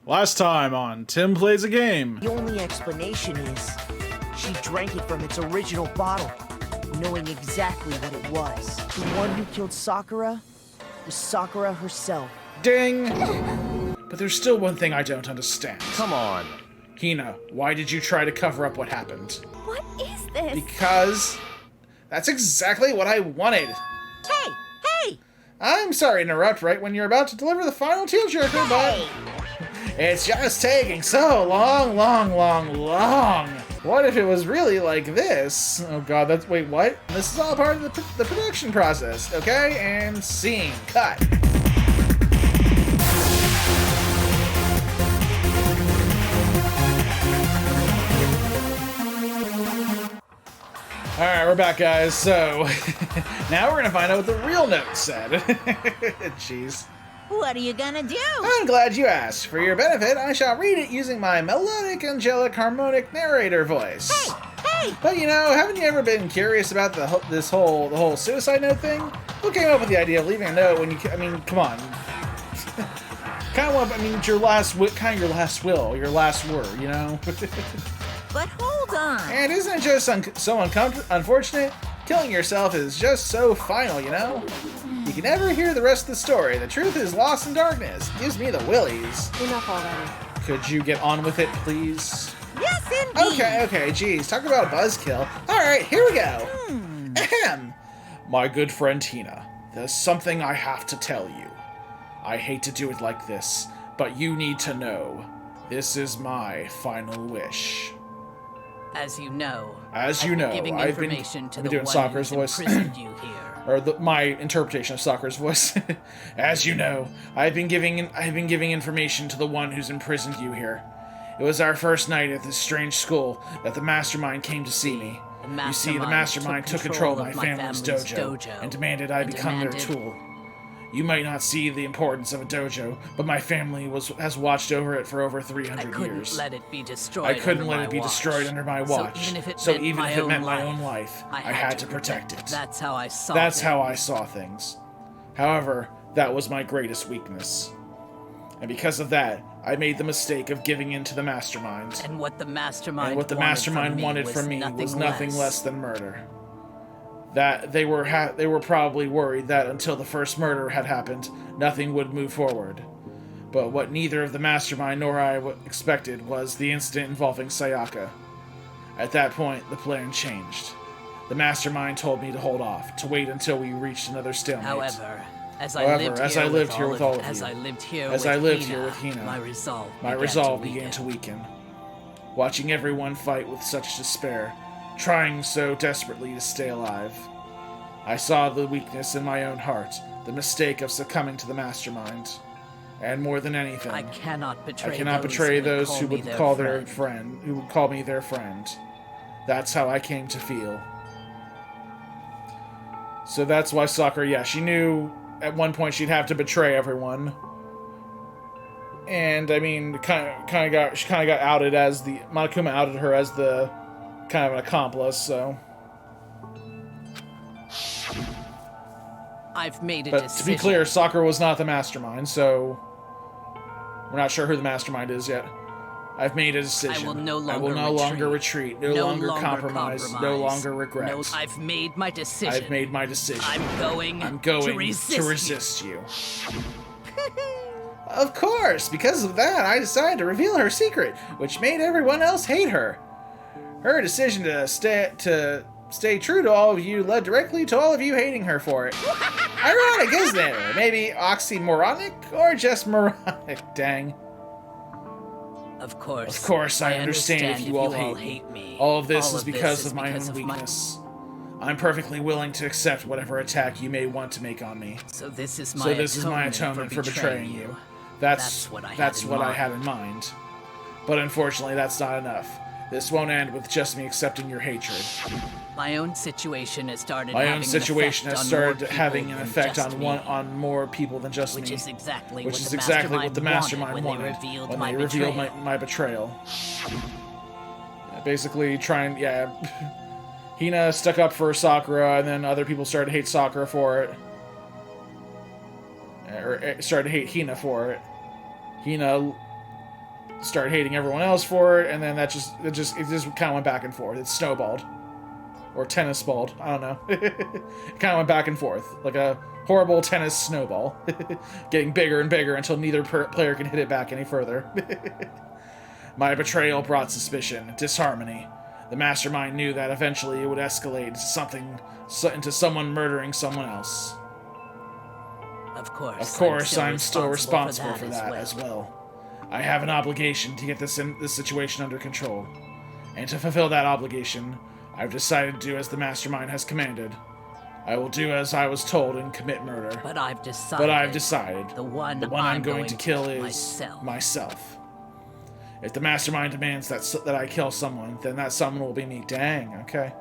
Last time on Tim Plays a Game. The only explanation is she drank it from its original bottle, knowing exactly what it was. The one who killed Sakura was Sakura herself. Ding! But there's still one thing I don't understand. Come on. Hina, why did you try to cover up what happened? What is this? Because that's exactly what I wanted. Hey! I'm sorry to interrupt right when you're about to deliver the final tearjerker, but it's just taking so long. What if it was really like this? Oh god, wait, what? This is all part of the production process, okay? And scene, cut. Alright, we're back, guys. So, now we're gonna find out what the real note said. Jeez. What are you gonna do? I'm glad you asked. For your benefit, I shall read it using my melodic, angelic, harmonic narrator voice. Hey! But you know, haven't you ever been curious about the whole suicide note thing? Who came up with the idea of leaving a note when you? I mean, come on. It's your last will, your last word, you know. But hold on. And isn't it just so unfortunate? Killing yourself is just so final, you know? You can never hear the rest of the story. The truth is lost in darkness. It gives me the willies. Enough already. Could you get on with it, please? Yes, indeed. Okay, geez. Talk about a buzzkill. Alright, here we go. Ahem. My good friend Hina, there's something I have to tell you. I hate to do it like this, but you need to know. This is my final wish. As you know, I've been doing Sakura's voice. You here. Or my interpretation of Sakura's voice. As you know, I've been giving information to the one who's imprisoned you here. It was our first night at this strange school that the mastermind came to see me. You see, the mastermind took control of my family's dojo and demanded I become their tool. You might not see the importance of a dojo, but my family has watched over it for over 300 years. I couldn't let it be destroyed. I couldn't let it be destroyed under my watch. So even if it meant my own life, I had to protect it. That's how I saw. How I saw things. However, that was my greatest weakness, and because of that, I made the mistake of giving in to the mastermind. And what the mastermind wanted from me was nothing less than murder. That they were probably worried that until the first murder had happened, nothing would move forward. But what neither of the mastermind nor I expected was the incident involving Sayaka. At that point, the plan changed. The mastermind told me to hold off, to wait until we reached another stalemate. However, as I lived here with Hina, my resolve began to weaken. Watching everyone fight with such despair, trying so desperately to stay alive, I saw the weakness in my own heart, the mistake of succumbing to the mastermind. And more than anything, I cannot betray those who would call me their friend. That's how I came to feel. So that's why Sakura, she knew at one point she'd have to betray everyone. And I mean, she kind of got outed as Monokuma outed her as the kind of an accomplice, so. I've made a decision. But to be clear, Sakura was not the mastermind, so we're not sure who the mastermind is yet. I've made a decision. I will no longer retreat, no longer compromise, no longer regret. I've made my decision. I'm going to resist you. Of course, because of that, I decided to reveal her secret, which made everyone else hate her. Her decision to stay true to all of you led directly to all of you hating her for it. Ironic, isn't it? Or maybe oxymoronic, or just moronic, dang. Of course, I understand if you all hate me. All of this is because of my own weakness. I'm perfectly willing to accept whatever attack you may want to make on me. So this is my atonement for betraying you. That's what I had in mind. But unfortunately, that's not enough. This won't end with just me accepting your hatred. My own situation has started having an effect on more people than just me. Which is exactly what the mastermind wanted when they revealed my betrayal. Basically, Hina stuck up for Sakura, and then other people started to hate Sakura for it. Or started to hate Hina for it. Hina started hating everyone else for it, and then it just kind of went back and forth. It snowballed. Or tennis balled. I don't know. It kind of went back and forth. Like a horrible tennis snowball. Getting bigger and bigger until neither player can hit it back any further. My betrayal brought suspicion, disharmony. The mastermind knew that eventually it would escalate into someone murdering someone else. Of course. I'm still responsible for that as well. I have an obligation to get this situation under control. And to fulfill that obligation, I've decided to do as the mastermind has commanded. I will do as I was told and commit murder. But I've decided the one I'm going to kill is myself. If the mastermind demands that I kill someone, then that someone will be me. Dang, okay.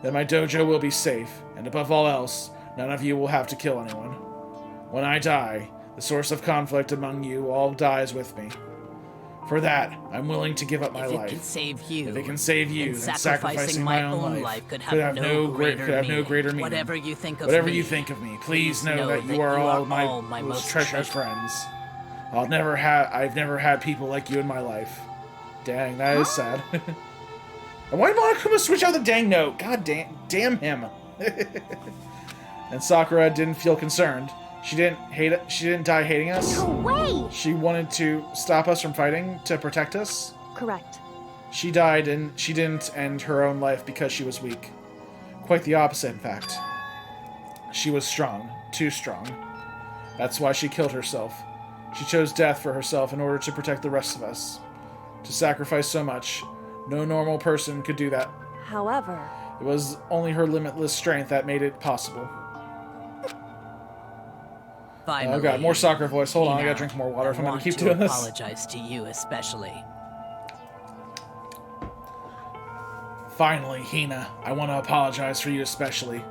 Then my dojo will be safe, and above all else, none of you will have to kill anyone. When I die, the source of conflict among you all dies with me. For that, I'm willing to give up my life. If it can save you, then sacrificing my own life could have no greater meaning. Whatever you think of me, please know that you are all my most treasured friends. I've never had people like you in my life. Dang, that is sad. And why did Monokuma switch out the dang note? God damn him. And Sakura didn't feel concerned. She didn't die hating us. No way! She wanted to stop us from fighting to protect us. Correct. She died and she didn't end her own life because she was weak. Quite the opposite, in fact. She was strong. Too strong. That's why she killed herself. She chose death for herself in order to protect the rest of us. To sacrifice so much, no normal person could do that. However, it was only her limitless strength that made it possible. Finally, oh god, more Sakura voice. Hold on, I gotta drink more water if I'm gonna keep doing this. I apologize to you especially. Finally, Hina, I want to apologize for you especially.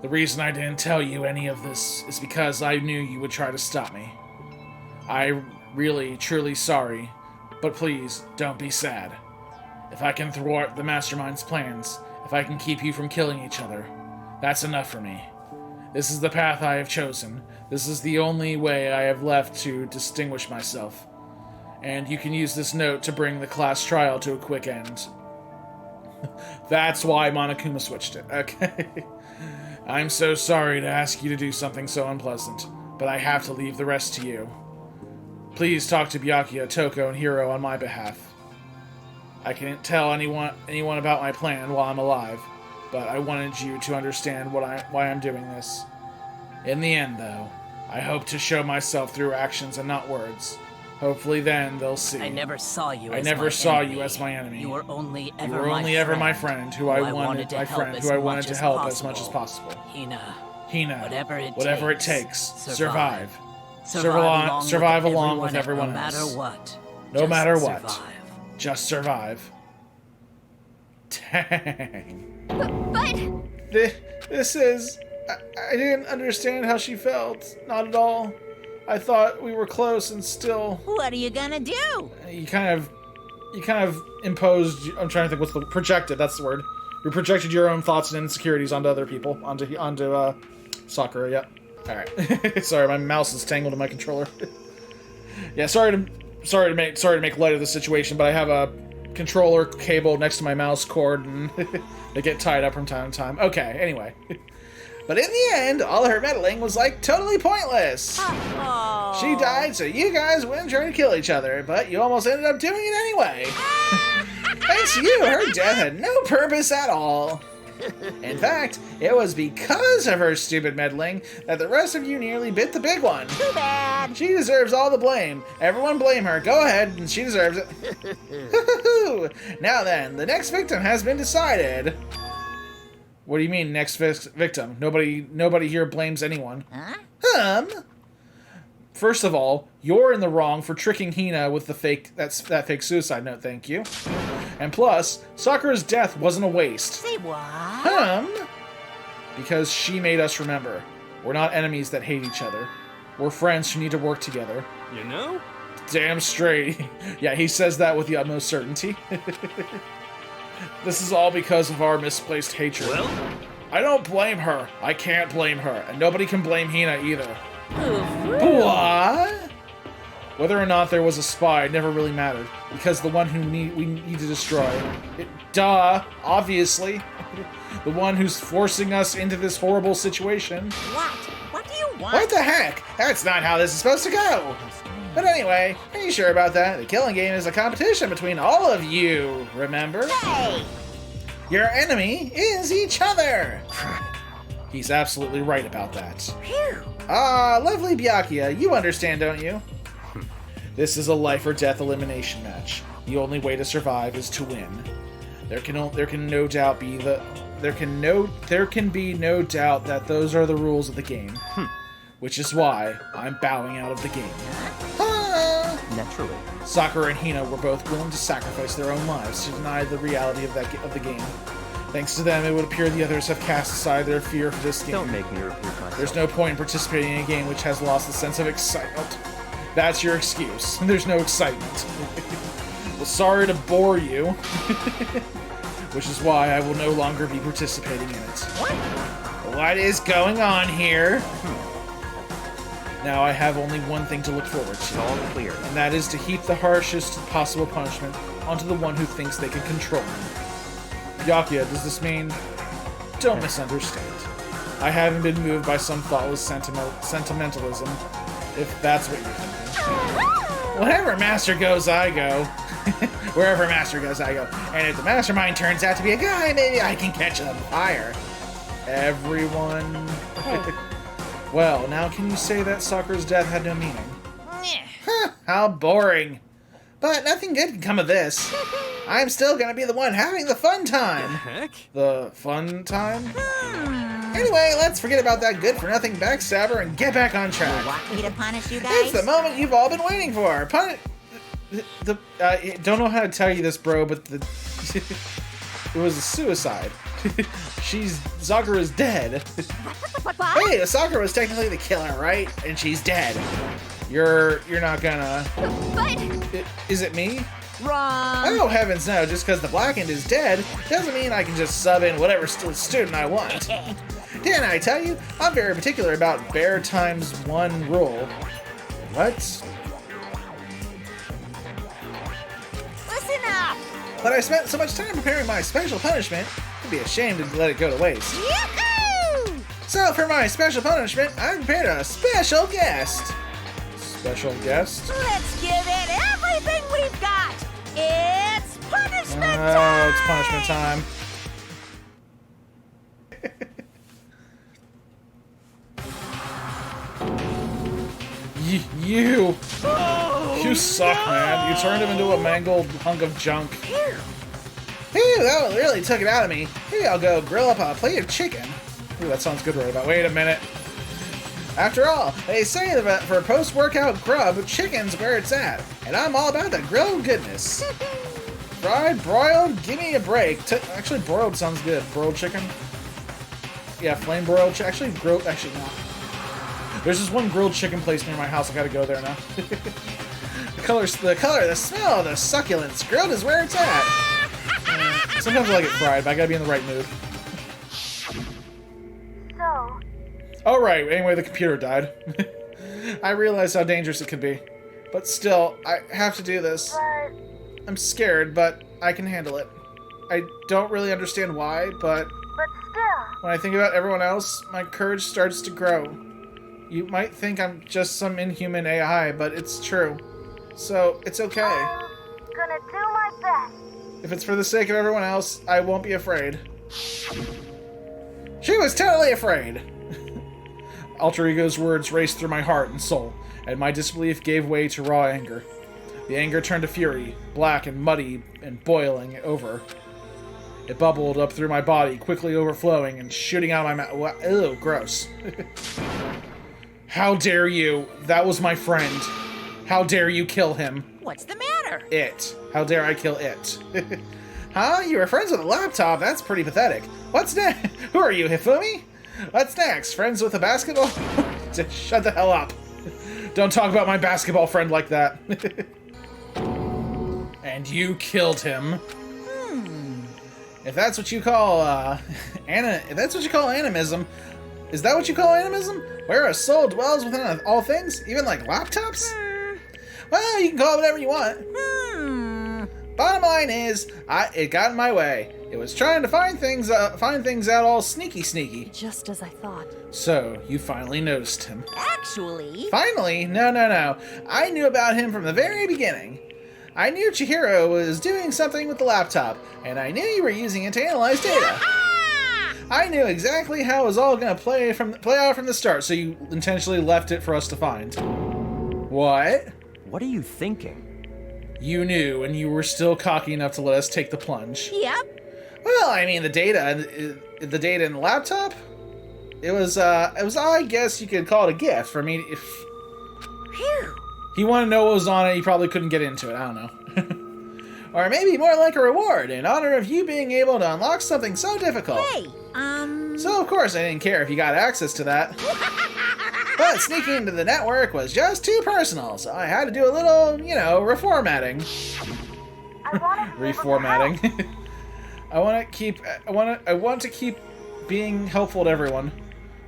The reason I didn't tell you any of this is because I knew you would try to stop me. I'm really, truly sorry, but please, don't be sad. If I can thwart the Mastermind's plans, if I can keep you from killing each other, that's enough for me. This is the path I have chosen. This is the only way I have left to distinguish myself. And you can use this note to bring the class trial to a quick end. That's why Monokuma switched it. Okay. I'm so sorry to ask you to do something so unpleasant, but I have to leave the rest to you. Please talk to Byakuya, Toko, and Hiro on my behalf. I can't tell anyone about my plan while I'm alive, but I wanted you to understand why I'm doing this. In the end, though, I hope to show myself through actions and not words. Hopefully then they'll see. I never saw you as my enemy. You were only ever my friend, who I wanted to help as much as possible. Hina, whatever it takes, survive. Survive along with everyone else. No matter what. Just survive. Dang. But... This is... I didn't understand how she felt. Not at all. I thought we were close and still... What are you gonna do? You kind of imposed... I'm trying to think what's the... Projected, that's the word. You projected your own thoughts and insecurities onto other people. Onto Sakura, yep. Alright. Sorry, my mouse is tangled in my controller. Yeah, sorry to make light of the situation, but I have a controller cable next to my mouse cord, and they get tied up from time to time. Okay, anyway. But in the end, all her meddling was, like, totally pointless. Oh. She died, so you guys wouldn't try to kill each other, but you almost ended up doing it anyway. Thanks to you, her death had no purpose at all. In fact, it was because of her stupid meddling that the rest of you nearly bit the big one. Too bad. She deserves all the blame. Everyone blame her. Go ahead, and she deserves it. Now then, the next victim has been decided. What do you mean, next victim? Nobody here blames anyone. Huh? First of all, you're in the wrong for tricking Hina with that fake suicide note, thank you. And plus, Sakura's death wasn't a waste. Say what? Because she made us remember. We're not enemies that hate each other. We're friends who need to work together. You know? Damn straight. Yeah, he says that with the utmost certainty. This is all because of our misplaced hatred. Well? I don't blame her. I can't blame her. And nobody can blame Hina either. Oof. What? Whether or not there was a spy never really mattered, because the one who we need to destroy, obviously, the one who's forcing us into this horrible situation. What? What do you want? What the heck? That's not how this is supposed to go. But anyway, are you sure about that? The killing game is a competition between all of you, remember? Hey! Your enemy is each other! He's absolutely right about that. Phew. Ah, lovely Byakuya, you understand, don't you? This is a life or death elimination match. The only way to survive is to win. There can be no doubt that those are the rules of the game. Which is why I'm bowing out of the game. Naturally. Sakura and Hina were both willing to sacrifice their own lives to deny the reality of the game. Thanks to them, it would appear the others have cast aside their fear for this game. Don't make me repeat myself. There's no point in participating in a game which has lost the sense of excitement. That's your excuse. There's no excitement. Well, sorry to bore you. Which is why I will no longer be participating in it. What is going on here? Now I have only one thing to look forward to. It's all clear. And that is to heap the harshest possible punishment onto the one who thinks they can control me. Byakuya, does this mean... Don't misunderstand. I haven't been moved by some thoughtless sentimentalism, if that's what you're thinking. Wherever Master goes, I go. Wherever Master goes, I go. And if the Mastermind turns out to be a guy, maybe I can catch him on fire. Everyone... Well, now can you say that Sakura's death had no meaning? Huh, how boring. But nothing good can come of this. I'm still gonna be the one having the fun time. Heck? The fun time? Anyway, let's forget about that good-for-nothing backstabber and get back on track. You want me to punish you guys? It's the moment you've all been waiting for. Don't know how to tell you this, bro, but it was a suicide. Sakura's dead. Hey, Sakura was technically the killer, right? And she's dead. You're not gonna... But... Is it me? Wrong. Oh, heavens no. Just because the Blackened is dead doesn't mean I can just sub in whatever student I want. Didn't I tell you? I'm very particular about bear times 1 rule. What? Listen up. But I spent so much time preparing my special punishment, I'd be ashamed to let it go to waste. Yahoo! So for my special punishment, I prepared a special guest. Special guest? Let's give it everything we've got. It's punishment time. Oh, it's punishment time. You suck, man. You turned him into a mangled hunk of junk. Phew, that really took it out of me. Maybe I'll go grill up a plate of chicken. Ooh, that sounds good right about. Wait a minute. After all, they say that for post-workout grub, chicken's where it's at. And I'm all about the grilled goodness. Fried, broiled, give me a break. Actually, broiled sounds good. Broiled chicken? Yeah, flame broiled chicken. Actually, grilled, actually, no. There's just one grilled chicken place near my house. I gotta go there now. The color, the smell, the succulence. Grilled is where it's at. Sometimes I like it fried, but I gotta be in the right mood. So... Oh, right. Anyway, the computer died. I realize how dangerous it could be. But still, I have to do this. But... I'm scared, but I can handle it. I don't really understand why, but still... when I think about everyone else, my courage starts to grow. You might think I'm just some inhuman AI, but it's true. So, it's okay. I'm gonna do my best. If it's for the sake of everyone else, I won't be afraid. She was totally afraid! Alter Ego's words raced through my heart and soul, and my disbelief gave way to raw anger. The anger turned to fury, black and muddy and boiling over. It bubbled up through my body, quickly overflowing and shooting out of my mouth. Ew, gross. How dare you? That was my friend. How dare you kill him? What's the matter? It. How dare I kill it? Huh? You were friends with a laptop? That's pretty pathetic. What's next? Who are you, Hifumi? What's next? Friends with a basketball? Just shut the hell up. Don't talk about my basketball friend like that. And you killed him. If that's what you call, if that's what you call animism, is that what you call animism? Where a soul dwells within all things, even like laptops? Well, you can call it whatever you want. Bottom line is, it got in my way. It was trying to find things out all sneaky. Just as I thought. So, you finally noticed him. Actually... Finally? No. I knew about him from the very beginning. I knew Chihiro was doing something with the laptop, and I knew you were using it to analyze data. I knew exactly how it was all going to play out from the start, so you intentionally left it for us to find. What? What are you thinking? You knew, and you were still cocky enough to let us take the plunge. Yep. Well, I mean, the data in the laptop, it was, I guess you could call it a gift for me. If he wanted to know what was on it, he probably couldn't get into it. I don't know. Or maybe more like a reward in honor of you being able to unlock something so difficult. Hey, So, of course, I didn't care if you got access to that. But sneaking into the network was just too personal, so I had to do a little, reformatting. Reformatting. I want to keep being helpful to everyone.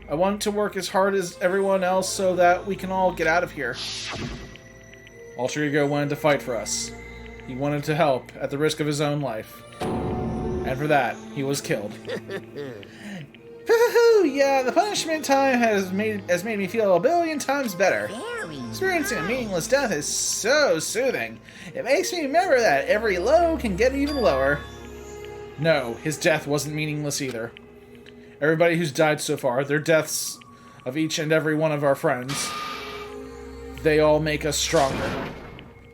I want to work as hard as everyone else so that we can all get out of here. Alter Ego wanted to fight for us. He wanted to help at the risk of his own life. And for that, he was killed. Yeah, the punishment time has made me feel a billion times better. Experiencing a meaningless death is so soothing. It makes me remember that every low can get even lower. No, his death wasn't meaningless either. Everybody who's died so far, their deaths of each and every one of our friends, they all make us stronger.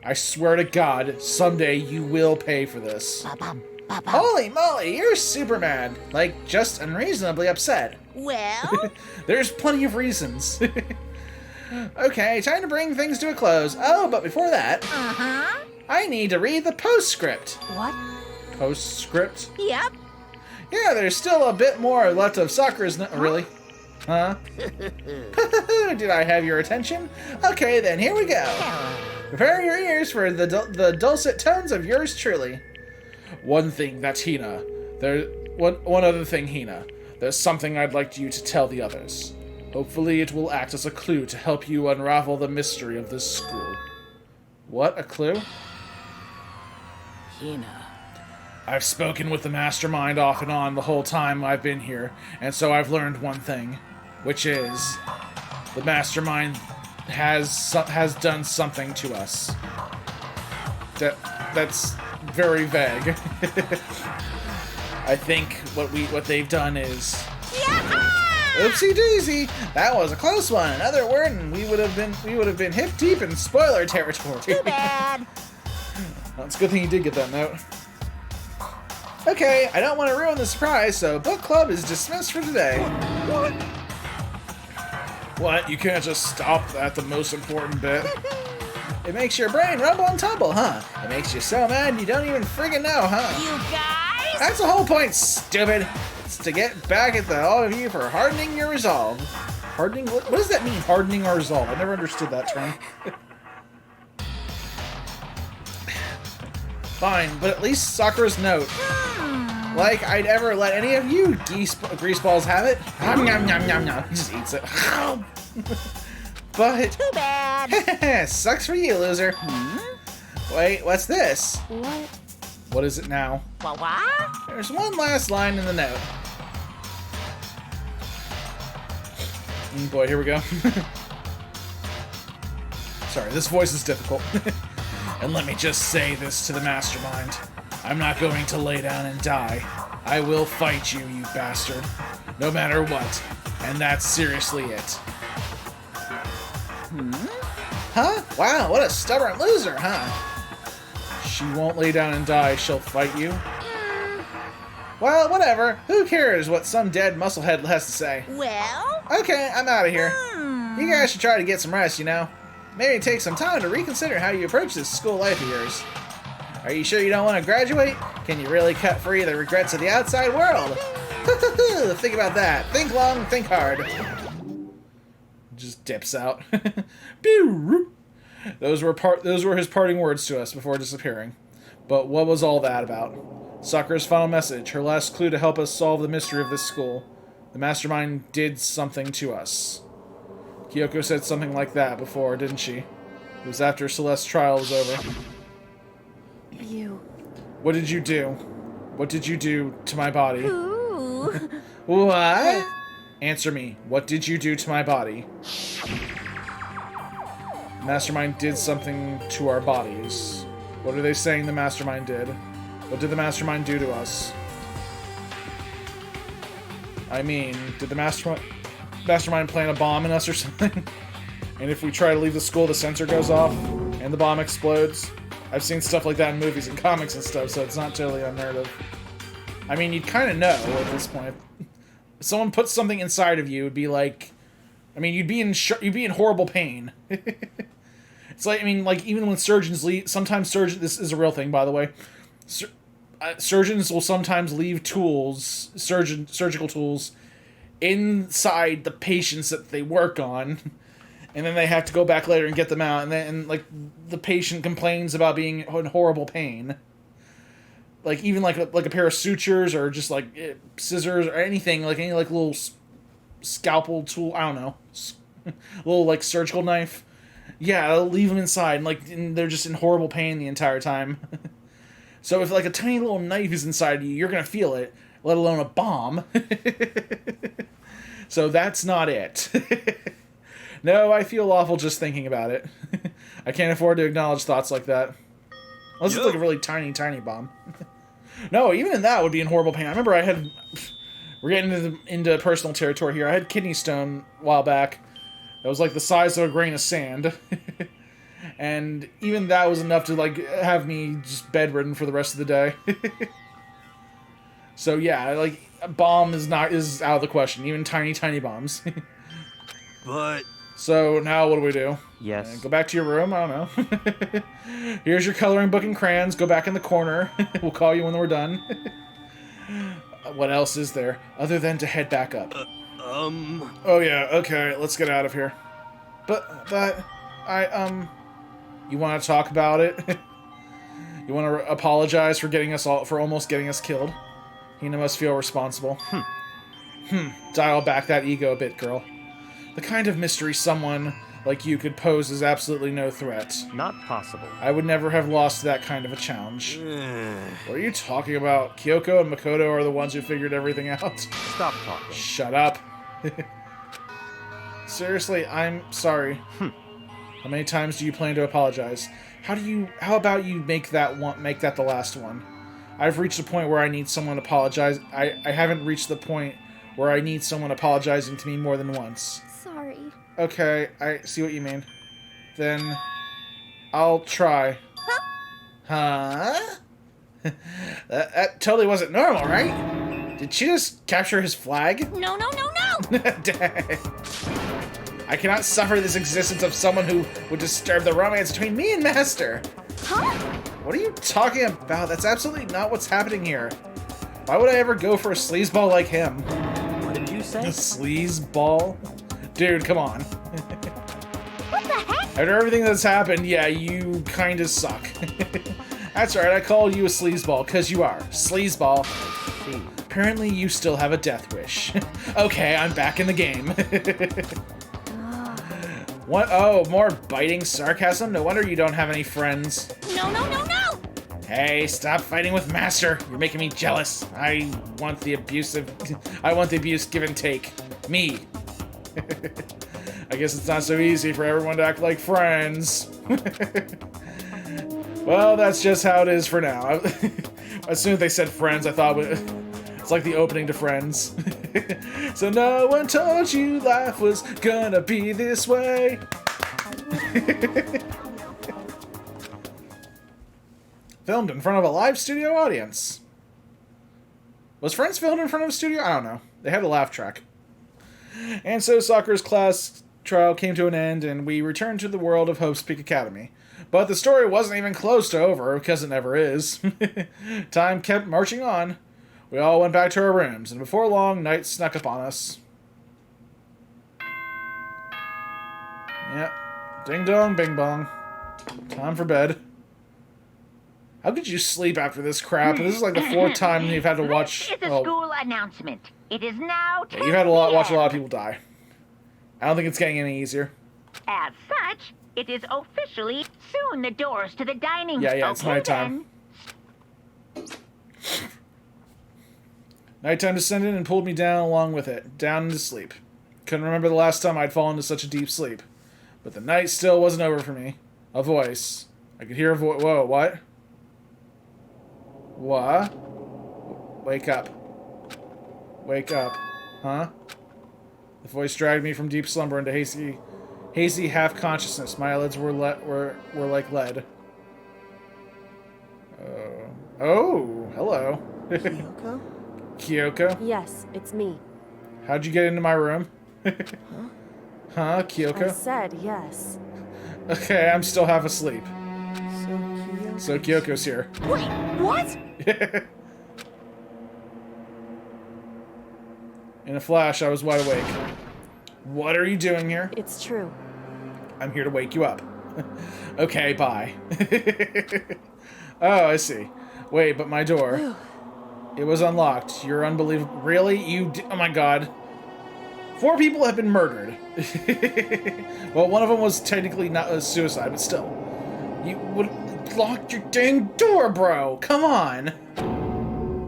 I swear to God, someday you will pay for this. Holy moly, you're super mad. Like, just unreasonably upset. well... There's plenty of reasons. Okay, time to bring things to a close. Oh, but before that, I need to read the postscript. What? Postscript? Yep. Yeah, there's still a bit more left of Sakura's... Really? Huh? Did I have your attention? Okay, then here we go. Prepare your ears for the dulcet tones of yours truly. One thing, that's Hina. One other thing, Hina. There's something I'd like you to tell the others. Hopefully it will act as a clue to help you unravel the mystery of this school. What? A clue? Hina. I've spoken with the mastermind off and on the whole time I've been here, and so I've learned one thing, which is the mastermind has done something to us. That's very vague. I think what they've done is... Oopsie daisy! That was a close one. Another word, and we would have been hip deep in spoiler territory. Too bad. Well, it's a good thing you did get that note. Okay, I don't want to ruin the surprise, so book club is dismissed for today. What? You can't just stop at the most important bit? It makes your brain rumble and tumble, huh? It makes you so mad you don't even friggin' know, huh? You guys? That's the whole point, stupid! It's to get back at all of you for hardening your resolve. Hardening? What does that mean, hardening our resolve? I never understood that term. Fine, but at least Sakura's note. Like I'd ever let any of you greaseballs have it. Nom nom nom nom nom. He just eats it. But Too bad. sucks for you, loser. Wait, what's this? What? What is it now? What? There's one last line in the note. Boy, here we go. Sorry, this voice is difficult. And let me just say this to the mastermind. I'm not going to lay down and die. I will fight you, you bastard. No matter what. And that's seriously it. Huh? Wow, what a stubborn loser, huh? She won't lay down and die, she'll fight you. Well, whatever. Who cares what some dead musclehead has to say? Well? Okay, I'm out of here. You guys should try to get some rest, you know? Maybe take some time to reconsider how you approach this school life of yours. Are you sure you don't want to graduate? Can you really cut free of the regrets of the outside world? Think about that. Think long, think hard. Just dips out. Those were his parting words to us before disappearing. But what was all that about? Sakura's final message, her last clue to help us solve the mystery of this school. The mastermind did something to us. Kyoko said something like that before, didn't she? It was after Celeste's trial was over. You. What did you do? What did you do to my body? Ooh. What? Answer me. What did you do to my body? Mastermind did something to our bodies. What are they saying the Mastermind did? What did the Mastermind do to us? I mean, did the Mastermind plant a bomb in us or something? And if we try to leave the school, the sensor goes off and the bomb explodes? I've seen stuff like that in movies and comics and stuff, so it's not totally unheard of. I mean, you'd kind of know at this point. If someone puts something inside of you, it'd be like... I mean, you'd be in horrible pain. It's like, I mean, like, even when surgeons leave... Sometimes surgeons... This is a real thing, by the way. Surgeons will sometimes leave tools, surgical tools, inside the patients that they work on, and then they have to go back later and get them out, and then, like, the patient complains about being in horrible pain. Like, even, like a pair of sutures, or just, like, scissors, or anything, like, any, like, little scalpel tool, I don't know, little, like, surgical knife. Yeah, I'll leave them inside, and they're just in horrible pain the entire time. So if, like, a tiny little knife is inside you, you're gonna feel it, let alone a bomb. So that's not it. No, I feel awful just thinking about it. I can't afford to acknowledge thoughts like that. Unless it's like a really tiny, tiny bomb. No, even in that would be in horrible pain. I remember I had... We're getting into personal territory here. I had kidney stone a while back. That was like the size of a grain of sand. And even that was enough to, like, have me just bedridden for the rest of the day. So yeah, like, a bomb is out of the question. Even tiny, tiny bombs. But... So now what do? Yes. Go back to your room? I don't know. Here's your coloring book and crayons. Go back in the corner. We'll call you when we're done. What else is there other than to head back up? Oh yeah, okay, let's get out of here. But you want to talk about it? You want to apologize for almost getting us killed? Hina must feel responsible. Dial back that ego a bit, girl. The kind of mystery someone like you could pose is absolutely no threat. Not possible. I would never have lost that kind of a challenge. What are you talking about? Kyoko and Makoto are the ones who figured everything out. Stop talking. Shut up. Seriously, I'm sorry. How many times do you plan to apologize? How about you make that the last one? I've reached a point where I need someone to apologize. I haven't reached the point where I need someone apologizing to me more than once. Sorry. Okay, I see what you mean. Then I'll try. Huh? That totally wasn't normal, right? Did she just capture his flag? No, no, no, no! Dang. I cannot suffer this existence of someone who would disturb the romance between me and Master. Huh? What are you talking about? That's absolutely not what's happening here. Why would I ever go for a sleazeball like him? What did you say? A sleazeball? Dude, come on. What the heck? After everything that's happened, yeah, you kinda suck. That's right, I called you a sleazeball, because you are. Sleazeball. Apparently you still have a death wish. Okay, I'm back in the game. What? Oh, more biting sarcasm? No wonder you don't have any friends. No, no, no, no! Hey, stop fighting with Master. You're making me jealous. I want the abuse give and take. Me. I guess it's not so easy for everyone to act like friends. Well, that's just how it is for now. As soon as they said friends, I thought it's like the opening to Friends. So no one told you life was gonna be this way. Filmed in front of a live studio audience. Was Friends filmed in front of a studio? I don't know. They had a laugh track. And so Sakura's class trial came to an end, and we returned to the world of Hope's Peak Academy. But the story wasn't even close to over, because it never is. Time kept marching on. We all went back to our rooms, and before long, night snuck up on us. Yep. Ding dong, bing bong. Time for bed. How could you sleep after this crap? This is like the fourth time you've had to watch... This is a school announcement. It is now 10 you've had to watch a lot of people die. I don't think it's getting any easier. As such, It is officially soon the doors to the dining. Yeah, it's nighttime. Nighttime descended and pulled me down along with it, down into sleep. Couldn't remember the last time I'd fallen into such a deep sleep. But the night still wasn't over for me. A voice. I could hear a voice. Whoa, what? What? Wake up. Wake up. Huh? The voice dragged me from deep slumber into hazy half-consciousness. My eyelids were like lead. Oh, hello. Kyoko? Kyoko? Yes, it's me. How'd you get into my room? Huh, Kyoko? I said yes. Okay, I'm still half asleep. So So Kyoko's here. Wait, what? In a flash, I was wide awake. What are you doing here? It's true. I'm here to wake you up. Okay, bye. Oh, I see. Wait, but my door. It was unlocked. You're unbelievable. Really? Oh my god. 4 people have been murdered. Well, one of them was technically not a suicide, but still. You would lock your dang door, bro. Come on.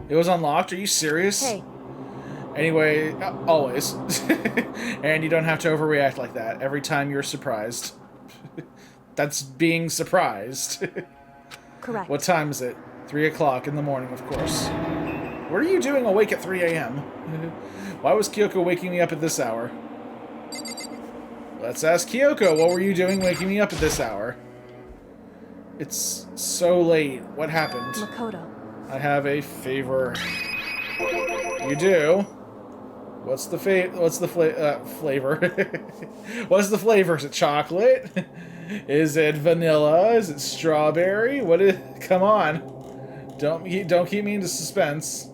It was unlocked? Are you serious? Hey. Anyway, always. And you don't have to overreact like that every time you're surprised. That's being surprised. Correct. What time is it? 3 o'clock in the morning, of course. What are you doing awake at 3 a.m.? Why was Kyoko waking me up at this hour? Let's ask Kyoko, what were you doing waking me up at this hour? It's so late. What happened? Makoto. I have a favor. You do? What's the flavor? What's the flavor? Is it chocolate? Is it vanilla? Is it strawberry? What is? Come on! Don't keep me into suspense.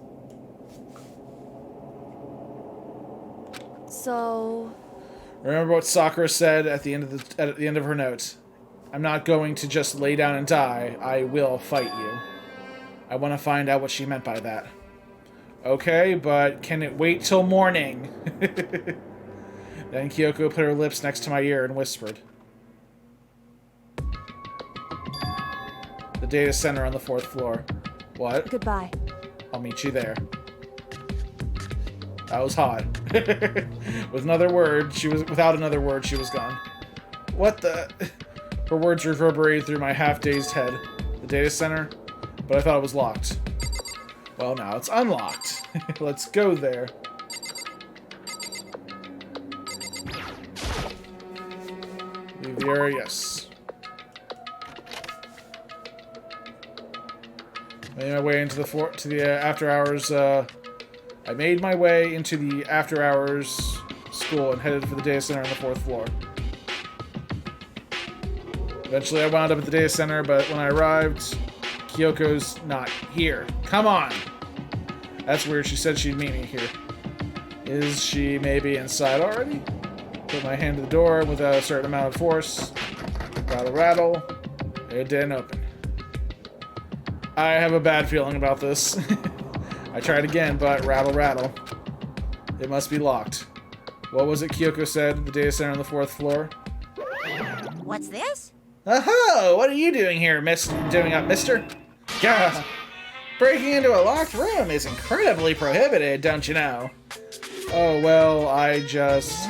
So... Remember what Sakura said at the end of her note. I'm not going to just lay down and die. I will fight you. I want to find out what she meant by that. Okay, but can it wait till morning? Then Kyoko put her lips next to my ear and whispered. The data center on the 4th floor. What? Goodbye. I'll meet you there. That was hot. Without another word, she was gone. What the? Her words reverberated through my half-dazed head. The data center? But I thought it was locked. Well, now it's unlocked. Let's go there. Leave the area, yes. Made my way into the after hours. I made my way into the after hours school and headed for the data center on the 4th floor. Eventually, I wound up at the data center, but when I arrived, Kyoko's not here. Come on! That's weird. She said she'd meet me here. Is she maybe inside already? Put my hand to the door with a certain amount of force. Rattle, rattle. It didn't open. I have a bad feeling about this. I tried again, but rattle, rattle. It must be locked. What was it Kyoko said? The data center on the 4th floor? What's this? Oh, what are you doing here, mister? Gah! Breaking into a locked room is incredibly prohibited, don't you know? Oh, well, I just...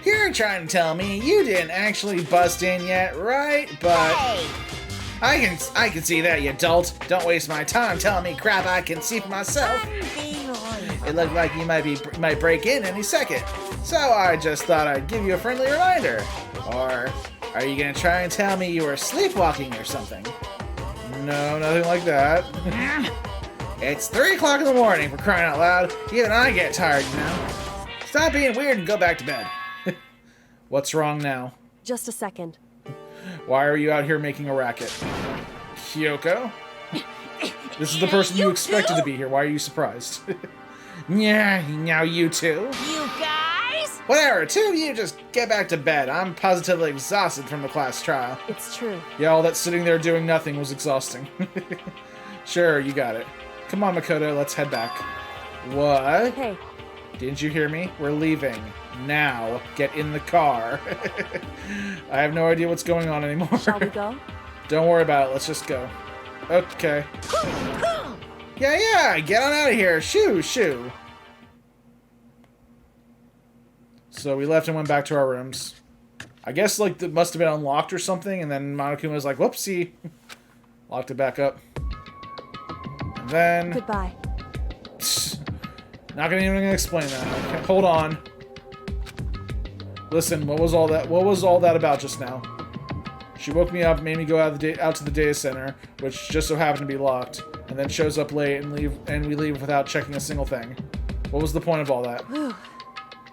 You're trying to tell me you didn't actually bust in yet, right? But... Hey! I can see that, you dolt. Don't waste my time telling me crap I can see for myself. It looked like you might break in any second. So I just thought I'd give you a friendly reminder. Or are you gonna try and tell me you were sleepwalking or something? No, nothing like that. It's 3 o'clock in the morning, for crying out loud. Even I get tired, you know. Stop being weird and go back to bed. What's wrong now? Just a second. Why are you out here making a racket? Kyoko? This is the person you expected to be here. Why are you surprised? Yeah, now you too? You guys? Whatever, 2 of you just get back to bed. I'm positively exhausted from the class trial. It's true. Yeah, all that sitting there doing nothing was exhausting. Sure, you got it. Come on, Makoto, let's head back. What? Hey, Didn't you hear me? We're leaving. Now. Get in the car. I have no idea what's going on anymore. Shall we go? Don't worry about it. Let's just go. Okay. Yeah, get on out of here. Shoo. So we left and went back to our rooms. I guess, like, it must have been unlocked or something, and then Monokuma was like, whoopsie. Locked it back up. And then... Goodbye. Not even gonna explain that. Okay, hold on. Listen, what was all that about just now? She woke me up, made me go out to the data center, which just so happened to be locked, and then shows up late and we leave without checking a single thing. What was the point of all that?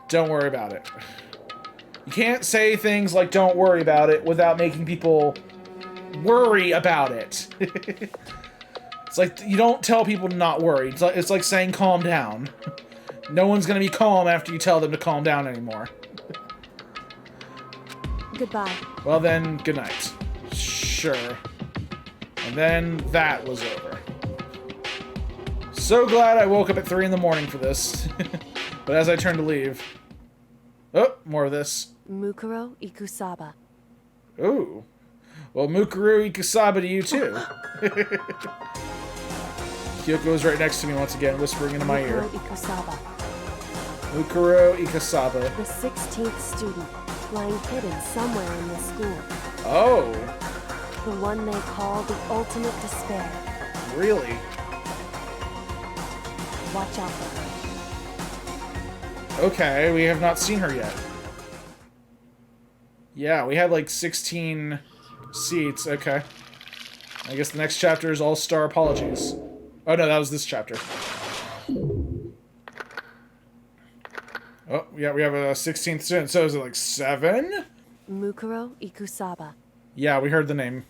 Don't worry about it. You can't say things like "don't worry about it" without making people worry about it. It's like you don't tell people to not worry. It's like saying "calm down." No one's gonna be calm after you tell them to calm down anymore. Goodbye. Well then, good night. Sure. And then that was over. So glad I woke up at 3 in the morning for this. But as I turned to leave... Oh, more of this. Mukuro Ikusaba. Ooh. Well, Mukuro Ikusaba to you too. Kyoko's right next to me once again, whispering into my ear. Mukuro Ikusaba. Mukuro Ikusaba. The 16th student, lying hidden somewhere in this school. Oh. The one they call the ultimate despair. Really? Watch out for her. Okay, we have not seen her yet. Yeah, we had like 16 seats. Okay. I guess the next chapter is All-Star Apologies. Oh no, that was this chapter. Oh, yeah, we have a 16th student. So is it like 7? Mukuro Ikusaba. Yeah, we heard the name.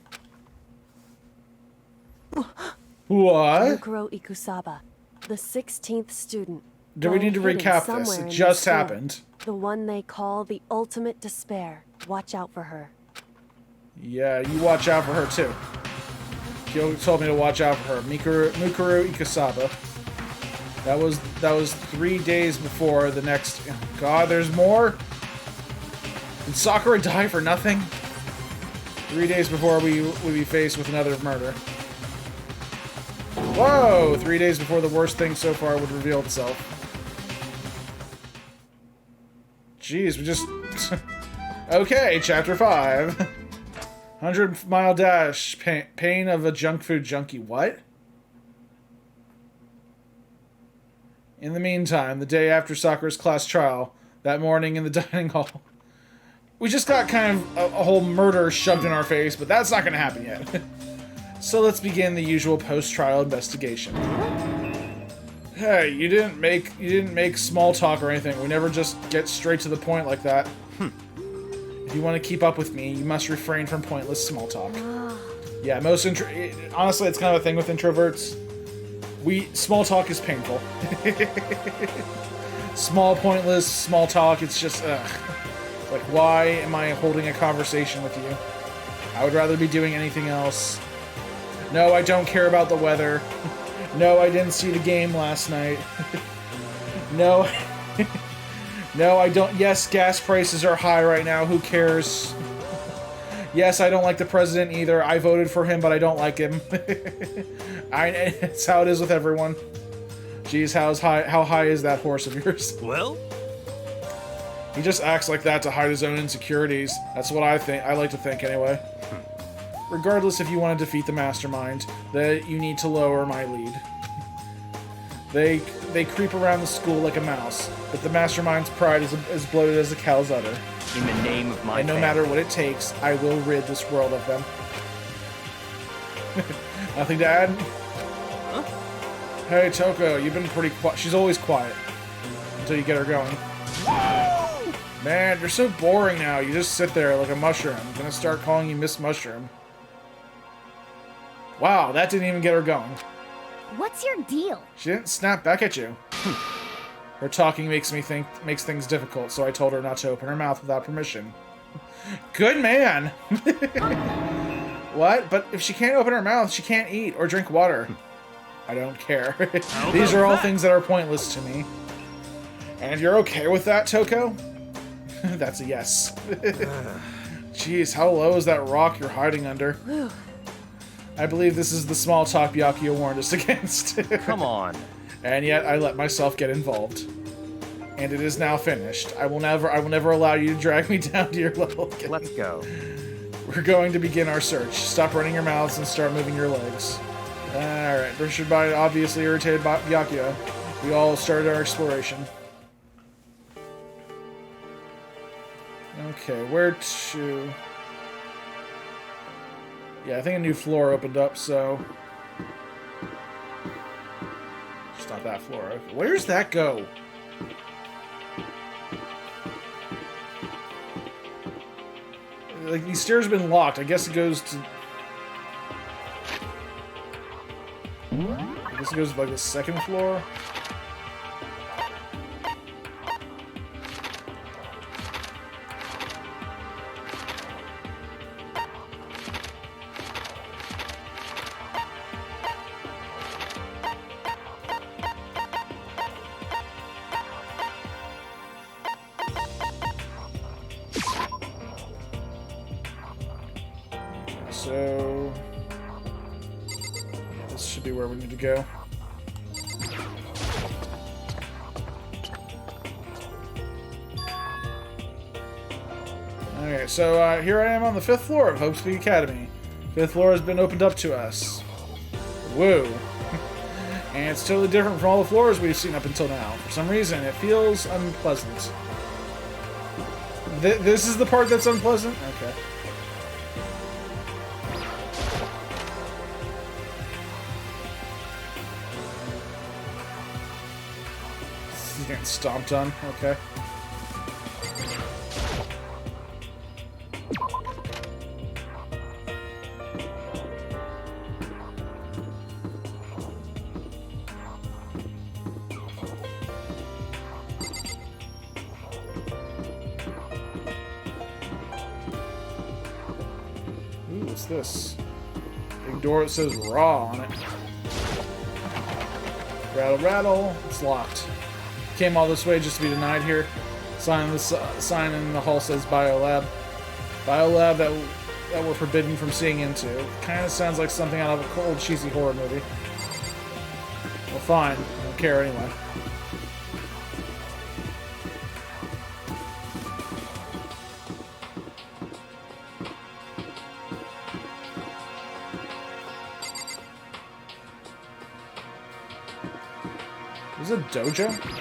What? Mukuro Ikusaba. The 16th student. Do we need to recap this? It just happened. The one they call the ultimate despair. Watch out for her. Yeah, you watch out for her too. Kyo told me to watch out for her. Mukuro Ikusaba. That was 3 days before the next... Oh God, there's more? Did Sakura die for nothing? 3 days before we would be faced with another murder. Whoa! 3 days before the worst thing so far would reveal itself. Jeez, we just... Okay, chapter 5. 100-mile dash. Pain of a junk food junkie. What? In the meantime, the day after Sakura's class trial, that morning in the dining hall, we just got kind of a whole murder shoved in our face, but that's not going to happen yet. So let's begin the usual post-trial investigation. Hey, you didn't make small talk or anything. We never just get straight to the point like that. If you want to keep up with me, you must refrain from pointless small talk. Yeah, honestly, it's kind of a thing with introverts. Small talk is painful. Small talk, it's just, ugh. Like, why am I holding a conversation with you? I would rather be doing anything else. No, I don't care about the weather. No, I didn't see the game last night. No. No, I don't. Yes, gas prices are high right now. Who cares? Yes, I don't like the president either. I voted for him, but I don't like him. It's how it is with everyone. Jeez, how high is that horse of yours? Well? He just acts like that to hide his own insecurities. That's what I think. I like to think, anyway. Regardless, if you want to defeat the mastermind, that you need to lower my lead. They creep around the school like a mouse, but the mastermind's pride is as bloated as a cow's udder. In the name of my And no matter what it takes, I will rid this world of them. Nothing to add? Huh? Hey, Toko, you've been pretty quiet. She's always quiet. Until you get her going. Man, you're so boring now. You just sit there like a mushroom. I'm gonna start calling you Miss Mushroom. Wow, that didn't even get her going. What's your deal? She didn't snap back at you. Her talking makes things difficult, so I told her not to open her mouth without permission. Good man! What? But if she can't open her mouth, she can't eat or drink water. I don't care. These are all things that are pointless to me. And you're okay with that, Toko? That's a yes. Jeez, how low is that rock you're hiding under? I believe this is the small talk Byakuya warned us against. Come on. And yet I let myself get involved. And it is now finished. I will never allow you to drag me down to your level again. Let's go. We're going to begin our search. Stop running your mouths and start moving your legs. Alright, pressured by obviously irritated Byakuya, we all started our exploration. Okay, where to... Yeah, I think a new floor opened up, so... Just not that floor. Okay. Where's that go? Like, these stairs have been locked. I guess it goes to... I guess it goes to, like, the second floor? So... yeah, this should be where we need to go. Okay, so here I am on the 5th floor of Hope's Peak Academy. 5th floor has been opened up to us. Whoa. And it's totally different from all the floors we've seen up until now. For some reason, it feels unpleasant. This is the part that's unpleasant? Okay. He's getting stomped on. Okay. Ooh, what's this? Big door that says raw on it. Rattle, rattle. It's locked. Came all this way just to be denied here. Sign in the hall says biolab. Biolab that we're forbidden from seeing into. Kind of sounds like something out of a cold, cheesy horror movie. Well, fine. I don't care anyway. Is it a dojo?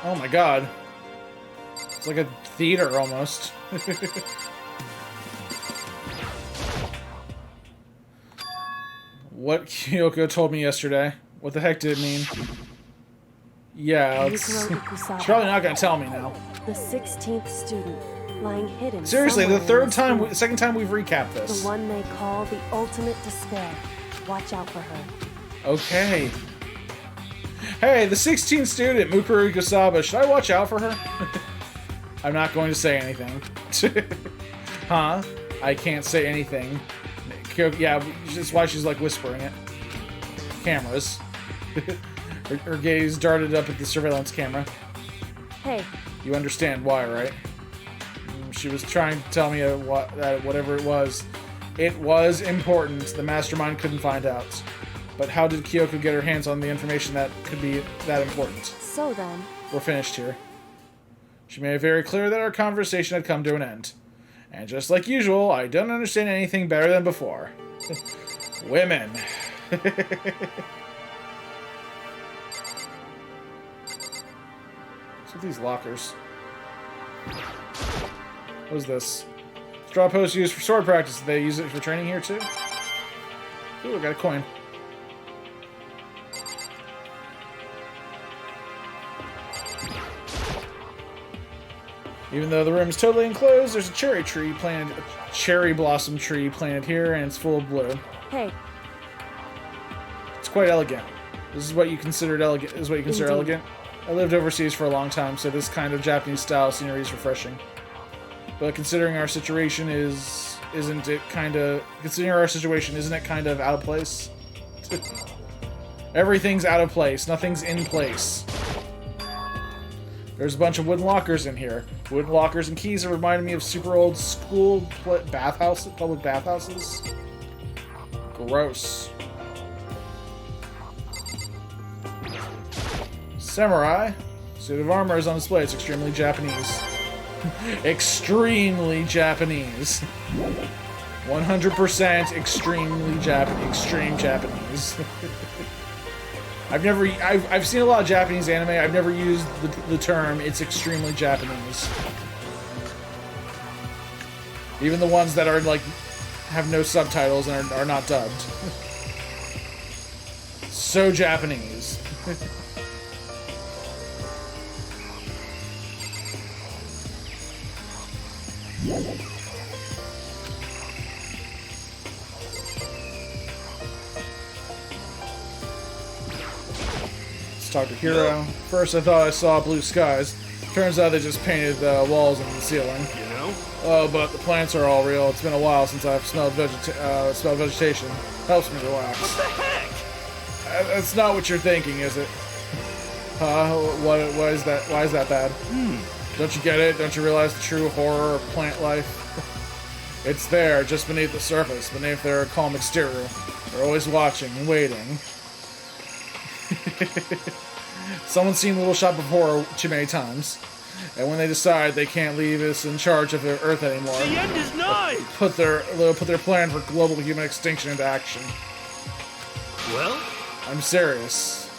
Oh my god. It's like a theater almost. What Kyoko told me yesterday. What the heck did it mean? Yeah, she's probably not gonna tell me now. The 16th student, lying hidden. Seriously, the second time we've recapped this. The one they call the ultimate despair. Watch out for her. Okay. Hey, the 16th student, Mukuru Kusaba. Should I watch out for her? I'm not going to say anything. Huh? I can't say anything. Yeah, that's why she's like whispering it. Cameras. her gaze darted up at the surveillance camera. Hey. You understand why, right? She was trying to tell me whatever it was important. The mastermind couldn't find out. But how did Kyoko get her hands on the information that could be that important? So then... We're finished here. She made it very clear that our conversation had come to an end. And just like usual, I don't understand anything better than before. Women. What's with these lockers? What is this? Straw post used for sword practice. Did they use it for training here too? Ooh, I got a coin. Even though the room is totally enclosed, there's a cherry blossom tree planted here, and it's full of blue. Hey. It's quite elegant. This is what you consider elegant. I lived overseas for a long time, so this kind of Japanese style scenery is refreshing. But considering our situation isn't it kind of out of place? Everything's out of place. Nothing's in place. There's a bunch of wooden lockers in here. Wooden lockers and keys that reminded me of super old school bathhouses, public bathhouses. Gross. Samurai. Suit of armor is on display. It's extremely Japanese. Extremely Japanese. 100% extremely Japanese. Extreme Japanese. I've seen a lot of Japanese anime. I've never used the term "it's extremely Japanese." Even the ones that are like have no subtitles and are not dubbed. So Japanese. Talk to Hero. First I thought I saw blue skies. Turns out they just painted the walls and the ceiling. You know? Oh, but the plants are all real. It's been a while since I've smelled vegetation. Helps me relax. What the heck? That's not what you're thinking, is it? Why is that? Why is that bad? Don't you get it? Don't you realize the true horror of plant life? It's there, just beneath the surface, beneath their calm exterior. They're always watching and waiting. Someone's seen Little Shop of Horror too many times, and when they decide they can't leave us in charge of the Earth anymore, The end is nigh! they'll put their plan for global human extinction into action. Well? I'm serious.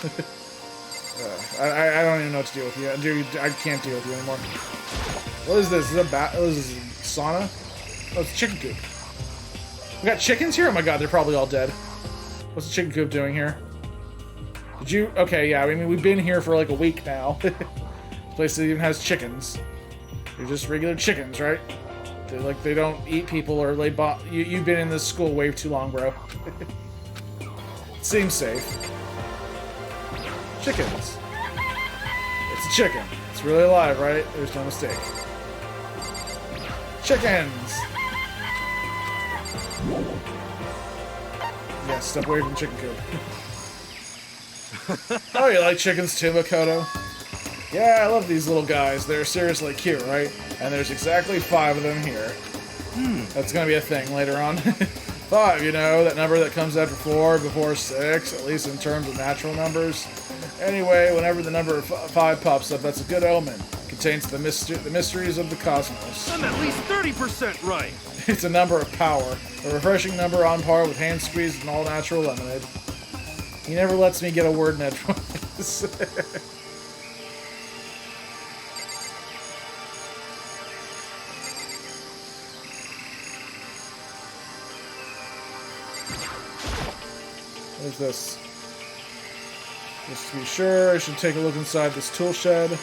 I don't even know what to deal with you. Dude, I can't deal with you anymore. What is this? Is this a is this a sauna? Oh, it's a chicken coop. We got chickens here? Oh my god, they're probably all dead. What's the chicken coop doing here? Did you? Okay, yeah, I mean, we've been here for like a week now. This place even has chickens. They're just regular chickens, right? They don't eat people or lay you've been in this school way too long, bro. Seems safe. Chickens. It's a chicken. It's really alive, right? There's no mistake. Chickens! Yeah, step away from the chicken coop. Oh, you like chickens too, Makoto? Yeah, I love these little guys. They're seriously cute, right? And there's exactly 5 of them here. That's gonna be a thing later on. 5, you know, that number that comes after 4, before 6, at least in terms of natural numbers. Anyway, whenever the number 5 pops up, that's a good omen. It contains the mysteries of the cosmos. I'm at least 30% right. It's a number of power. A refreshing number on par with hand squeezed and all natural lemonade. He never lets me get a word in edgewise. What is this? Just to be sure, I should take a look inside this tool shed. This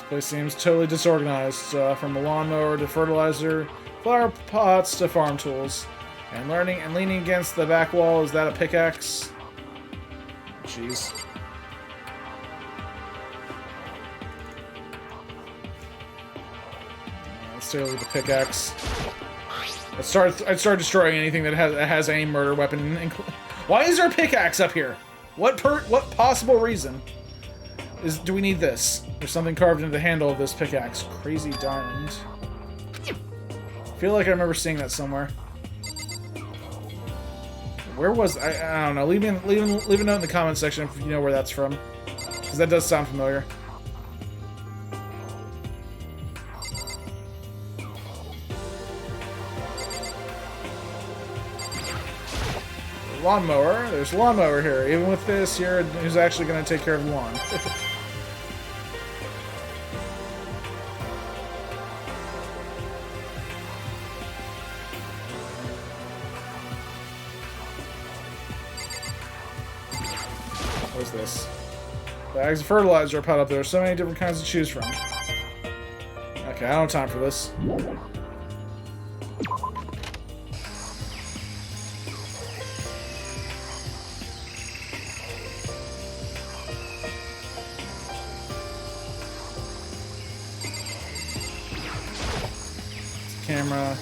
place seems totally disorganized, from a lawnmower to fertilizer, flower pots to farm tools. And leaning against the back wall, is that a pickaxe? Jeez. Let's take a look at the pickaxe. I'd start destroying anything that has any murder weapon. Why is there a pickaxe up here? What possible reason do we need this? There's something carved into the handle of this pickaxe. Crazy diamond. I feel like I remember seeing that somewhere. Where was I don't know. Leave a note in the comment section if you know where that's from, because that does sound familiar. Lawnmower. There's a lawnmower here. Even with this here, who's actually going to take care of the lawn? What is this? Bags of fertilizer are piled up. There are so many different kinds to choose from. Okay, I don't have time for this. Camera.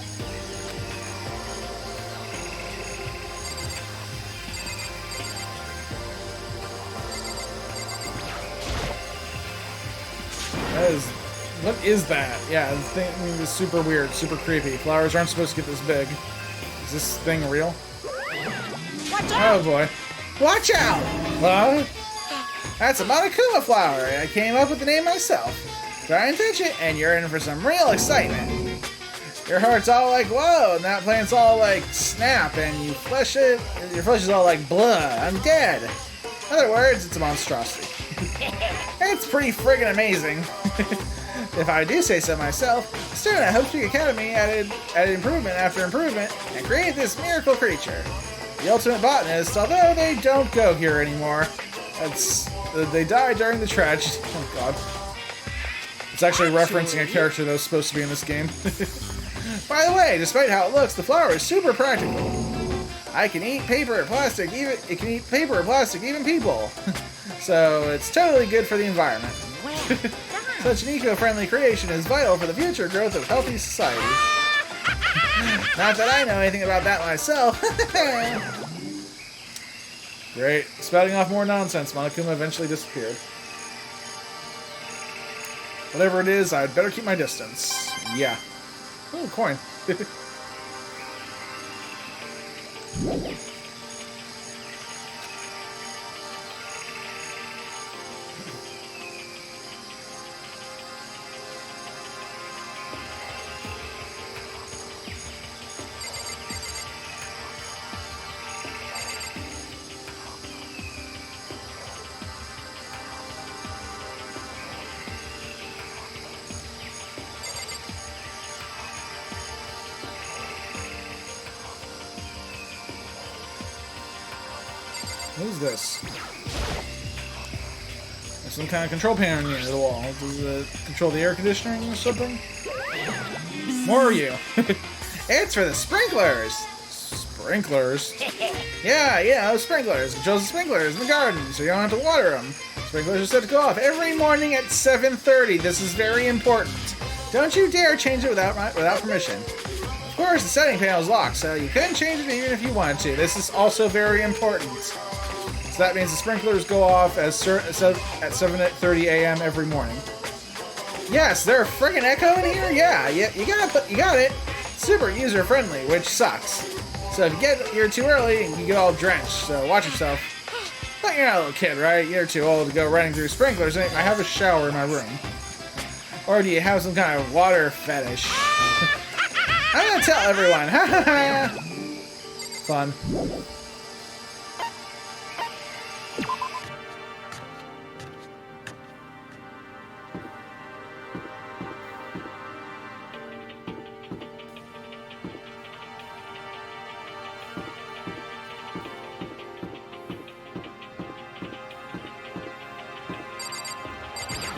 What is that? Yeah, the thing is super weird, super creepy. Flowers aren't supposed to get this big. Is this thing real? Watch out! Oh boy. Watch out! What? That's a Monokuma flower. I came up with the name myself. Try and touch it, and you're in for some real excitement. Your heart's all like, whoa, and that plant's all like, snap, and you flesh it, your flesh is all like, blah, I'm dead. In other words, it's a monstrosity. It's pretty friggin' amazing. If I do say so myself, a student at Hope's Peak Academy added improvement after improvement and created this miracle creature. The ultimate botanist, although they don't go here anymore. They died during the tragedy. Oh god. It's actually referencing a character that was supposed to be in this game. By the way, despite how it looks, the flower is super practical. It can eat paper or plastic, even people. So it's totally good for the environment. Such an eco-friendly creation is vital for the future growth of healthy society. Not that I know anything about that myself. Great. Spouting off more nonsense, Monokuma eventually disappeared. Whatever it is, I'd better keep my distance. Yeah. Ooh, coin. What is this? There's some kind of control panel near the wall. Does it control the air conditioning or something? More of you. It's for the sprinklers. Sprinklers? Yeah, sprinklers. It controls the sprinklers in the garden, so you don't have to water them. Sprinklers are set to go off every morning at 7:30. This is very important. Don't you dare change it without permission. Of course, the setting panel is locked, so you couldn't change it even if you wanted to. This is also very important. So that means the sprinklers go off at 7:30 a.m. every morning. Yes, they're a friggin' echo in here? Yeah, you got it. Super user-friendly, which sucks. So if you get here too early, you get all drenched, so watch yourself. But you're not a little kid, right? You're too old to go running through sprinklers. I have a shower in my room. Or do you have some kind of water fetish? I'm gonna tell everyone. Fun.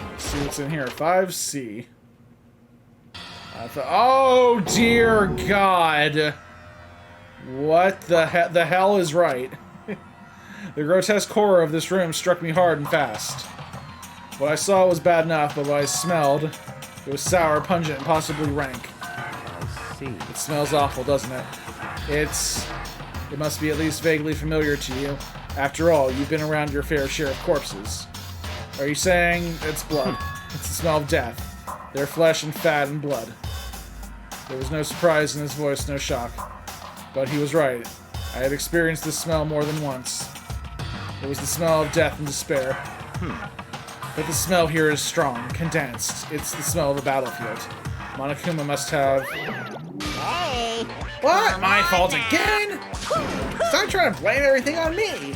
Let's see what's in here. 5C. Oh dear God! What the hell is right? The grotesque horror of this room struck me hard and fast. What I saw was bad enough, but what I smelled, it was sour, pungent, and possibly rank. I see. It smells awful, doesn't it? It must be at least vaguely familiar to you. After all, you've been around your fair share of corpses. Are you saying it's blood? It's the smell of death. Their flesh and fat and blood. There was no surprise in his voice, no shock. But he was right. I had experienced this smell more than once. It was the smell of death and despair. But the smell here is strong, condensed. It's the smell of a battlefield. Monokuma must have... Hey! What? My fault again? Stop trying to blame everything on me!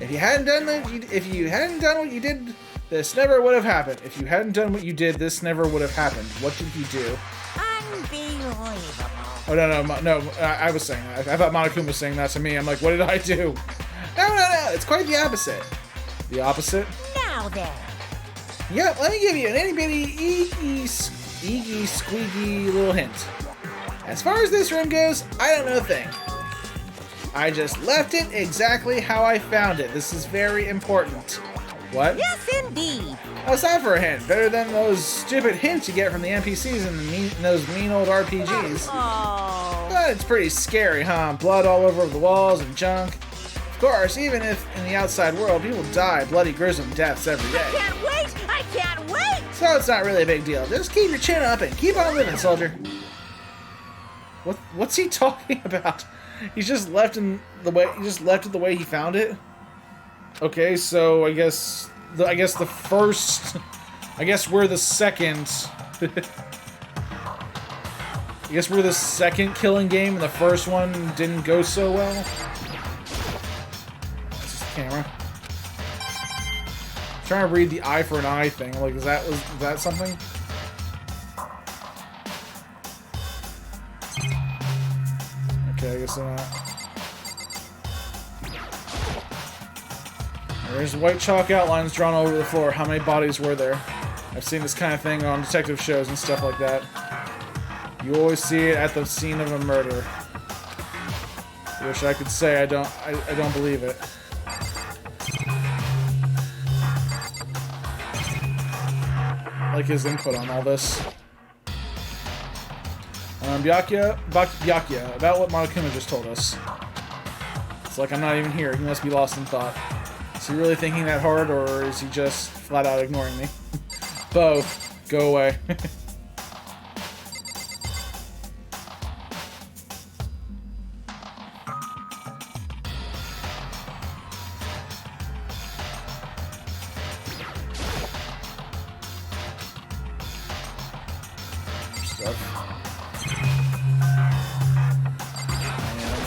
If you hadn't done what you did, this never would have happened. If you hadn't done what you did, this never would have happened. What did you do? Unbelievable. Oh, no, I was saying that. I thought Monokuma was saying that to me. I'm like, what did I do? No, it's quite the opposite. The opposite? Now then. Yep, let me give you an itty-bitty, eeky, squeaky little hint. As far as this room goes, I don't know a thing. I just left it exactly how I found it. This is very important. What? Yes, indeed. How's that for a hint? Better than those stupid hints you get from the NPCs in those mean old RPGs. Oh. But it's pretty scary, huh? Blood all over the walls and junk. Of course, even if in the outside world people die bloody, gruesome deaths every day. I can't wait! So it's not really a big deal. Just keep your chin up and keep on living, soldier. What's he talking about? He's just left in the way. He just left it the way he found it. Okay, so I guess the first. I guess we're the second. I guess we're the second killing game, and the first one didn't go so well. That's just the camera. I'm trying to read the eye for an eye thing. Like, is that something? Okay, I guess not. There's white chalk outlines drawn all over the floor. How many bodies were there? I've seen this kind of thing on detective shows and stuff like that. You always see it at the scene of a murder. I wish I could say I don't believe it. I like his input on all this. Byakuya, about what Monokuma just told us. It's like I'm not even here. He must be lost in thought. Is he really thinking that hard, or is he just flat out ignoring me? Both. Go away.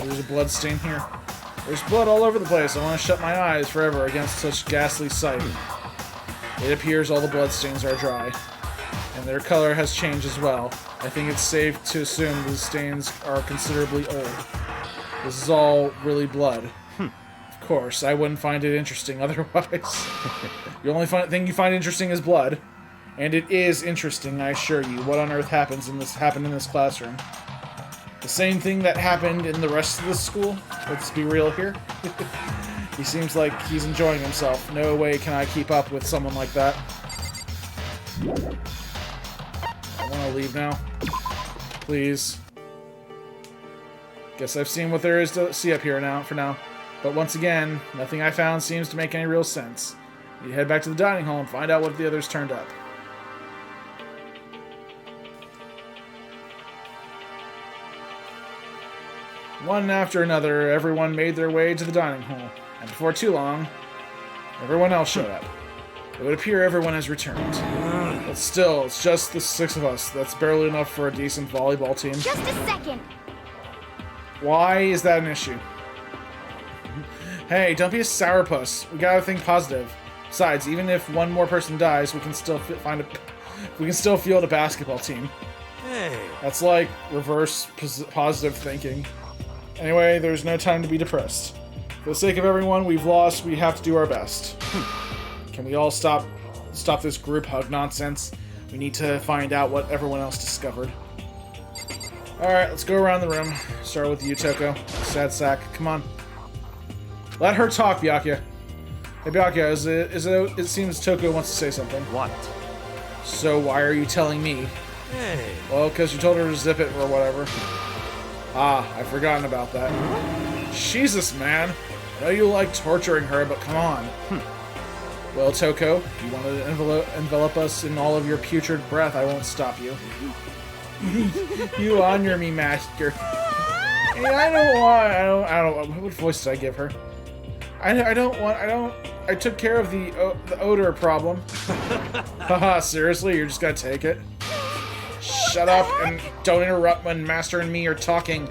There's a blood stain here. There's blood all over the place. I want to shut my eyes forever against such ghastly sight. It appears all the bloodstains are dry, and their color has changed as well. I think it's safe to assume the stains are considerably old. This is all really blood. Of course, I wouldn't find it interesting otherwise. The only thing you find interesting is blood. And it is interesting, I assure you. What on earth happened in this classroom? The same thing that happened in the rest of the school? Let's be real here. He seems like he's enjoying himself. No way can I keep up with someone like that. I want to leave now. Please. Guess I've seen what there is to see up here for now. But once again, nothing I found seems to make any real sense. You head back to the dining hall and find out what the others turned up. One after another, everyone made their way to the dining hall, and before too long, everyone else showed up. It would appear everyone has returned. But still, it's just the 6 of us. That's barely enough for a decent volleyball team. Just a second. Why is that an issue? Hey, don't be a sourpuss. We gotta think positive. Besides, even if one more person dies, we can still field a basketball team. Hey. That's like reverse positive thinking. Anyway, there's no time to be depressed. For the sake of everyone we've lost, we have to do our best. Can we all stop this group hug nonsense? We need to find out what everyone else discovered. Alright, let's go around the room. Start with you, Toko. Sad sack. Come on. Let her talk, Byakuya. Hey, Byakuya, it seems Toko wants to say something. What? So why are you telling me? Hey. Well, because you told her to zip it or whatever. Ah, I've forgotten about that. Jesus, man. I know you like torturing her, but come on. Well, Toko, if you want to envelop us in all of your putrid breath, I won't stop you. You honor me, master. Hey, I don't. What voice did I give her? I took care of the odor problem. Haha, seriously? You're just gonna take it? Shut up and don't interrupt when Master and me are talking.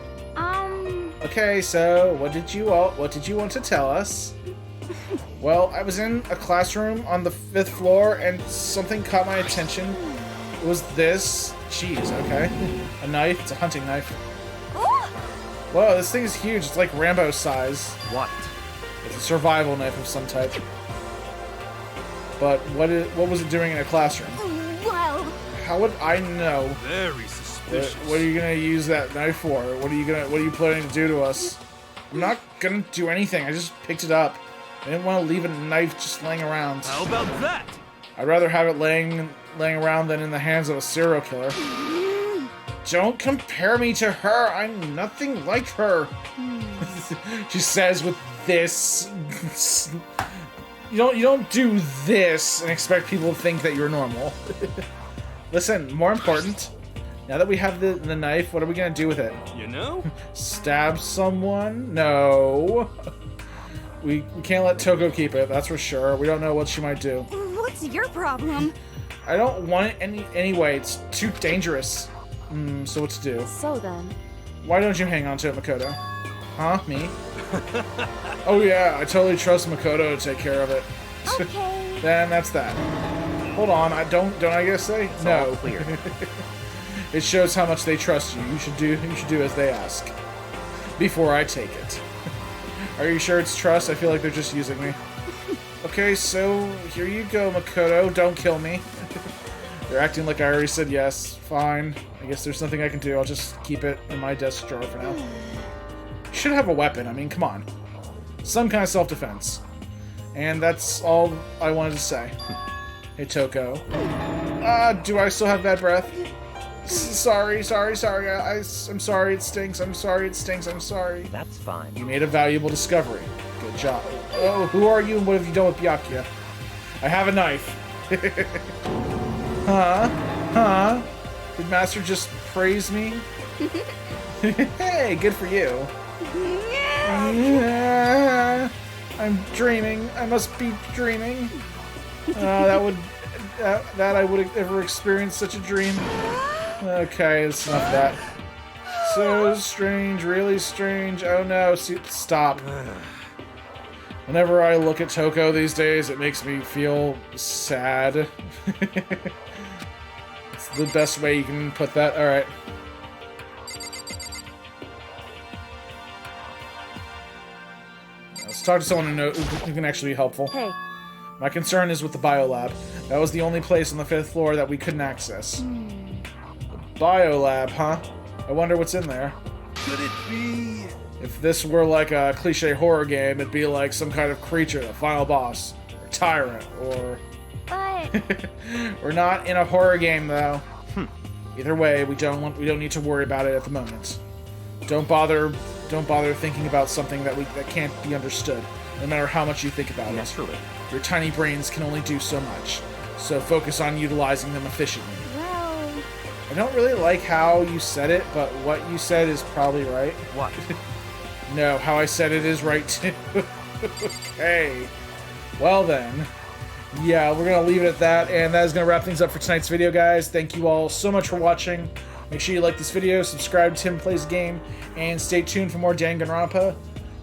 Okay, so what did you want to tell us? Well, I was in a classroom on the 5th floor and something caught my attention. It was this. Jeez, okay. A knife. It's a hunting knife. Whoa, this thing is huge. It's like Rambo size. What? It's a survival knife of some type. But what was it doing in a classroom? Well, how would I know? Very suspicious. What are you gonna use that knife for? What are you planning to do to us? I'm not gonna do anything. I just picked it up. I didn't want to leave a knife just laying around. How about that? I'd rather have it laying around than in the hands of a serial killer. Don't compare me to her. I'm nothing like her. She says with this don't do this and expect people to think that you're normal. Listen, more important, now that we have the knife, what are we gonna do with it? You know? Stab someone? No. We can't let Toko keep it, that's for sure. We don't know what she might do. What's your problem? I don't want it anyway. It's too dangerous. So what to do? So then... Why don't you hang on to it, Makoto? Huh? Me? Oh yeah, I totally trust Makoto to take care of it. Okay. Then that's that. Hold on, don't I guess say? It's no. all clear. It shows how much they trust you. You should do as they ask. Before I take it. Are you sure it's trust? I feel like they're just using me. Okay, so here you go, Makoto. Don't kill me. They're acting like I already said yes. Fine. I guess there's nothing I can do. I'll just keep it in my desk drawer for now. You should have a weapon. I mean, come on. Some kind of self-defense. And that's all I wanted to say. Hey, Toko. Do I still have bad breath? Sorry. I'm sorry it stinks. I'm sorry it stinks. I'm sorry. That's fine. You made a valuable discovery. Good job. Oh, who are you and what have you done with Byakuya? I have a knife. Huh? Did Master just praise me? Hey, good for you. I'm dreaming. I must be dreaming. That I would have ever experienced such a dream. Okay, that's enough of that. So strange, really strange. Oh no, stop. Whenever I look at Toko these days, it makes me feel sad. It's the best way you can put that. Alright. Let's talk to someone who can actually be helpful. Hey. My concern is with the biolab. That was the only place on the 5th floor that we couldn't access. The biolab, huh? I wonder what's in there. Could it be? If this were like a cliche horror game, it'd be like some kind of creature, the final boss, or tyrant, or... But We're not in a horror game, though. Either way, we don't need to worry about it at the moment. Don't bother thinking about something that can't be understood, no matter how much you think about it. Naturally. Your tiny brains can only do so much, so focus on utilizing them efficiently. well, I don't really like how you said it, but what you said is probably right. What? No, how I said it is right too. Okay. Well then. Yeah, we're going to leave it at that, and that is going to wrap things up for tonight's video, guys. Thank you all so much for watching. Make sure you like this video, subscribe to TimPlaysAGame, and stay tuned for more Danganronpa.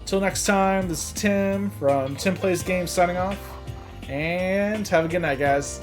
Till next time, this is Tim from TimPlaysAGame signing off, and have a good night, guys.